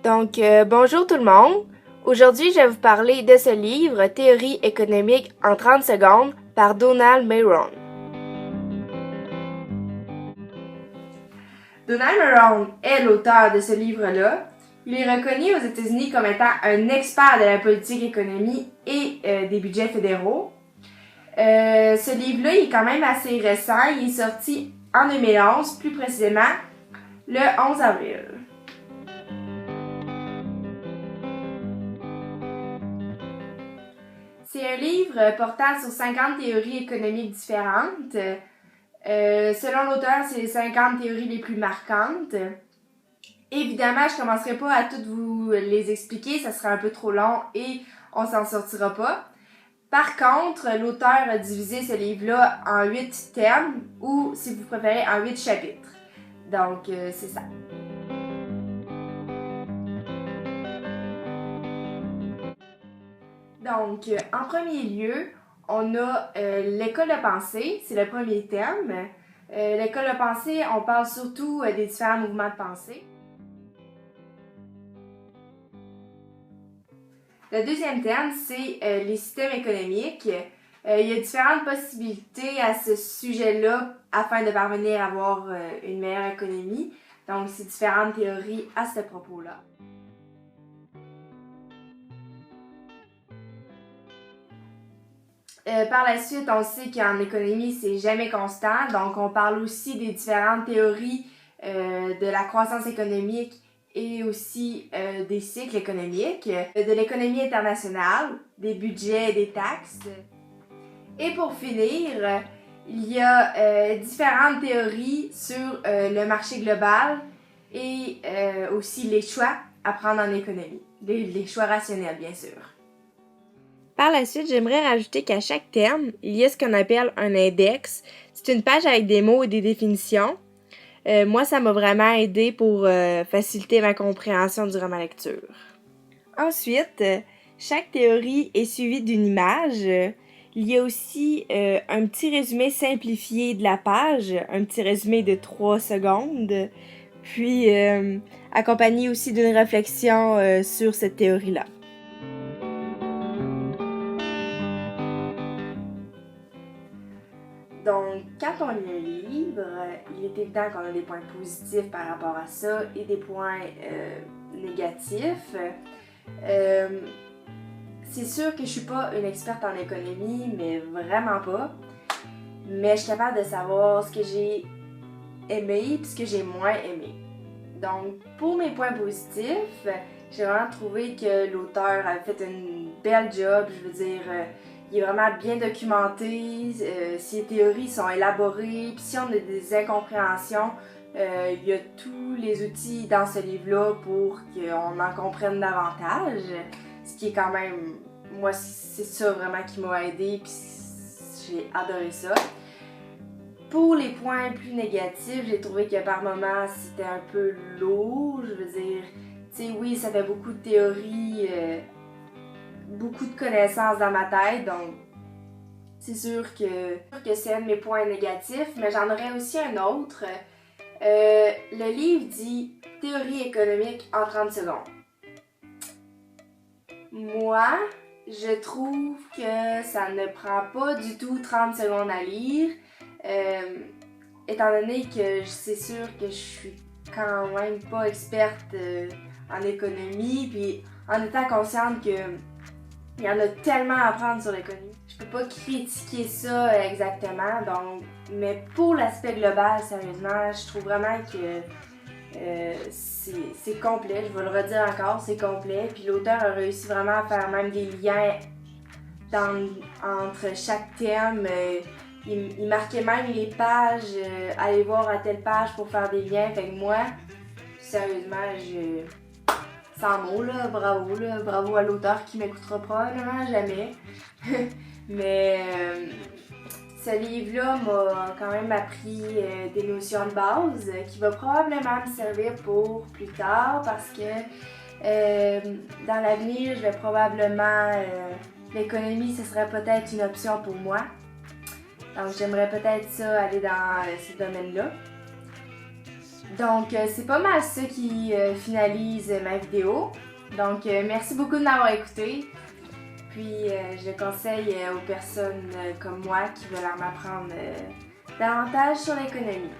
Bonjour tout le monde. Aujourd'hui, je vais vous parler de ce livre, Théorie économique en 30 secondes, par Donald Mayron. Donald Mayron est l'auteur de ce livre-là. Il est reconnu aux États-Unis comme étant un expert de la politique économie et des budgets fédéraux. Ce livre-là, il est quand même assez récent. Il est sorti en 2011, plus précisément le 11 avril. C'est un livre portant sur 50 théories économiques différentes. Selon l'auteur, c'est les 50 théories les plus marquantes. Évidemment, je ne commencerai pas à toutes vous les expliquer, ça serait un peu trop long et on s'en sortira pas. Par contre, l'auteur a divisé ce livre-là en 8 thèmes ou, si vous préférez, en 8 chapitres. Donc, c'est ça. Donc, en premier lieu, on a l'école de pensée, c'est le premier thème. L'école de pensée, on parle surtout des différents mouvements de pensée. Le deuxième thème, c'est les systèmes économiques. Il y a différentes possibilités à ce sujet-là afin de parvenir à avoir une meilleure économie. Donc, c'est différentes théories à ce propos-là. Par la suite, on sait qu'en économie, c'est jamais constant. Donc, on parle aussi des différentes théories de la croissance économique et aussi des cycles économiques, de l'économie internationale, des budgets et des taxes. Et pour finir, il y a différentes théories sur le marché global et aussi les choix à prendre en économie, les choix rationnels, bien sûr. Par la suite, j'aimerais rajouter qu'à chaque terme, il y a ce qu'on appelle un index. C'est une page avec des mots et des définitions. Moi, ça m'a vraiment aidé pour faciliter ma compréhension durant ma lecture. Ensuite, chaque théorie est suivie d'une image. Il y a aussi un petit résumé simplifié de la page, un petit résumé de 3 secondes, puis accompagné aussi d'une réflexion sur cette théorie-là. Donc, quand on lit un livre, il est évident qu'on a des points positifs par rapport à ça et des points négatifs. C'est sûr que je suis pas une experte en économie, mais vraiment pas. Mais je suis capable de savoir ce que j'ai aimé et ce que j'ai moins aimé. Donc, pour mes points positifs, j'ai vraiment trouvé que l'auteur a fait une belle job. Je veux dire, il est vraiment bien documenté, ses théories sont élaborées, puis si on a des incompréhensions, il y a tous les outils dans ce livre-là pour qu'on en comprenne davantage, ce qui est quand même, moi c'est ça vraiment qui m'a aidé, puis j'ai adoré ça. Pour les points plus négatifs, j'ai trouvé que par moments c'était un peu lourd, je veux dire, tu sais, oui, ça fait beaucoup de théories, beaucoup de connaissances dans ma tête, donc c'est sûr que c'est un de mes points négatifs, mais j'en aurais aussi un autre. Le livre dit « Théorie économique en 30 secondes ». Moi, je trouve que ça ne prend pas du tout 30 secondes à lire, étant donné que c'est sûr que je suis quand même pas experte en économie, puis en étant consciente que il y en a tellement à apprendre sur l'économie. Je peux pas critiquer ça exactement, donc, mais pour l'aspect global, sérieusement, je trouve vraiment que c'est complet. Je vais le redire encore, c'est complet. Puis l'auteur a réussi vraiment à faire même des liens entre chaque thème. Il marquait même les pages, aller voir à telle page pour faire des liens. Fait que moi, sérieusement, sans mots, là, bravo à l'auteur qui m'écoutera probablement jamais. Mais ce livre-là m'a quand même appris des notions de base qui va probablement me servir pour plus tard parce que dans l'avenir, je vais probablement... l'économie, ce serait peut-être une option pour moi. Donc j'aimerais peut-être ça aller dans ce domaine-là. Donc, c'est pas mal ça qui finalise ma vidéo. Donc, merci beaucoup de m'avoir écouté. Puis, je conseille aux personnes comme moi qui veulent en apprendre davantage sur l'économie.